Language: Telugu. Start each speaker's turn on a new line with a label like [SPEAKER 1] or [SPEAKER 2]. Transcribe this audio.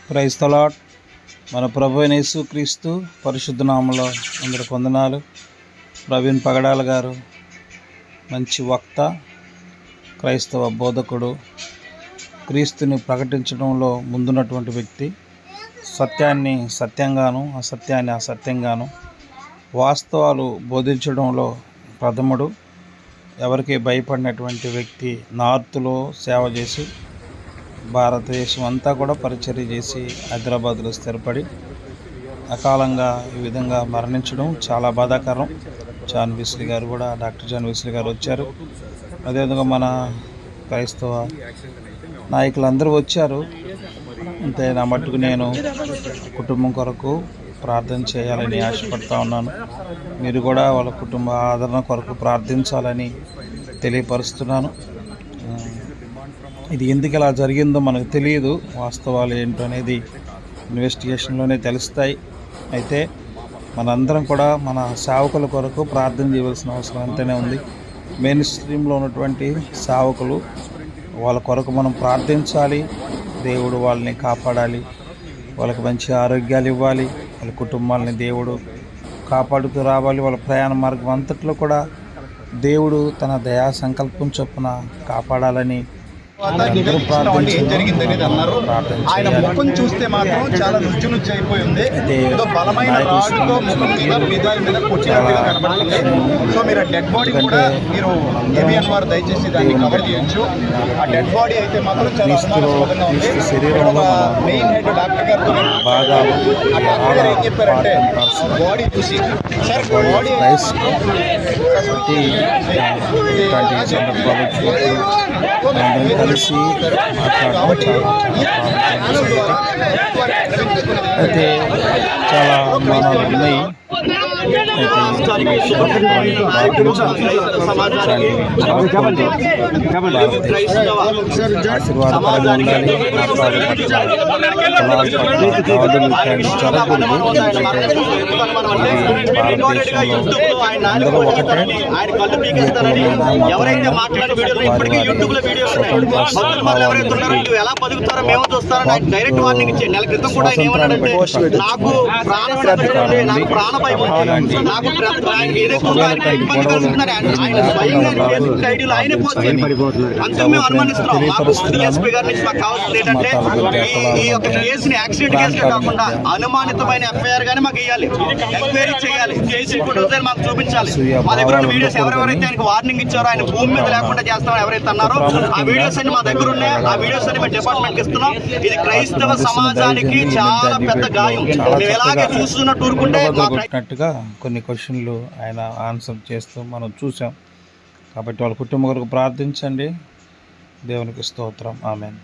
[SPEAKER 1] Praise the lord. మన ప్రభు అయిన యేసుక్రీస్తు పరిశుద్ధ నామములో అందరికి వందనాలు. ప్రవీణ్ పగడాల గారు మంచి వక్త, క్రైస్తవ బోధకుడు, క్రీస్తుని ప్రకటించడంలో ముందున్నటువంటి వ్యక్తి. సత్యాన్ని సత్యంగాను, అసత్యాన్ని అసత్యంగాను, వాస్తవాలు బోధించడంలో ప్రథముడు. ఎవరికి భయపడినటువంటి వ్యక్తి. నార్త్లో సేవ చేసి భారతదేశం అంతా కూడా పరిచర్య చేసి హైదరాబాద్లో స్థిరపడి అకాలంగా ఈ విధంగా మరణించడం చాలా బాధాకరం. జాన్ వెస్లీ గారు కూడా, డాక్టర్ జాన్ వెస్లీ గారు వచ్చారు. అదేవిధంగా మన క్రైస్తవ నాయకులందరూ వచ్చారు. అంతే, నా మట్టుకు నేను కుటుంబం కొరకు ప్రార్థన చేయాలని ఆశపడతా ఉన్నాను. మీరు కూడా వాళ్ళ కుటుంబ ఆదరణ కొరకు ప్రార్థించాలని తెలియపరుస్తున్నాను. ఇది ఎందుకు ఇలా జరిగిందో మనకు తెలియదు. వాస్తవాలు ఏంటో అనేది ఇన్వెస్టిగేషన్లోనే తెలుస్తాయి. అయితే మనందరం కూడా మన సేవకుల కొరకు ప్రార్థన చేయవలసిన అవసరం ఎంతనే ఉంది. మెయిన్ స్ట్రీమ్లో ఉన్నటువంటి సేవకులు, వాళ్ళ కొరకు మనం ప్రార్థించాలి. దేవుడు వాళ్ళని కాపాడాలి, వాళ్ళకి మంచి ఆరోగ్యాలు ఇవ్వాలి, వాళ్ళ కుటుంబాలని దేవుడు కాపాడుతూ రావాలి. వాళ్ళ ప్రయాణ మార్గం అంతట్లో కూడా దేవుడు తన దయా సంకల్పం చొప్పున కాపాడాలని
[SPEAKER 2] ఏం జరిగింది అనేది అన్నారు. ఆయన ముఖం చూస్తే మాత్రం చాలా నుజ్జు అయిపోయింది. బలమైన రాడుతో ముఖం మీద కొట్టినట్టుగా కనబడుతుంది. సో మీరు డెడ్ బాడీ కూడా మీరు ఏబిఎన్ వారు దయచేసి దాన్ని కవర్ చేయొచ్చు. ఆ డెడ్ బాడీ అయితే మాత్రం చాలా అనుమానాస్పదంగా ఉంది. మెయిన్ హెడ్ డాక్టర్ గారితో ఆ డాక్టర్ గారు ఏం చెప్పారంటే బాడీ చూసి సార్ బాడీ
[SPEAKER 1] కలిసి మాట్లాడడం అయితే చాలా అనుమానాలు ఉన్నాయి. ఆశీర్వాదకరంగా ఉండాలి. అందరూ ఒకటే.
[SPEAKER 2] అనుమానితమైన ఎఫ్ఐఆర్ గానీ మాకు ఇవ్వాలి, ఎంక్వైరీ చేయాలి, చేసి ఫోటోస్ మాకు చూపించాలి. మా దగ్గర ఉన్న వీడియోస్ ఎవరెవరైతే ఆయనకు వార్నింగ్ ఇచ్చారో, ఆయన భూమి మీద లేకుండా చేస్తామని ఎవరైతే అన్నారో ఆ వీడియోస్ అన్ని మా దగ్గర ఉన్నాయి. ఆ వీడియోస్ అన్ని మేము డిపార్ట్మెంట్కి ఇస్తున్నాం. ఇది క్రైస్తవ సమాజానికి చాలా పెద్ద గాయం. మేము ఎలాగే చూస్తున్నట్టు ఊరుకుంటే
[SPEAKER 1] కొన్ని క్వశ్చన్లు ఆయన ఆన్సర్ చేస్తూ మనం చూసాం. కాబట్టి వాళ్ళ కుటుంబం కొరకు ప్రార్థించండి. దేవునికి స్తోత్రం. ఆమేన్.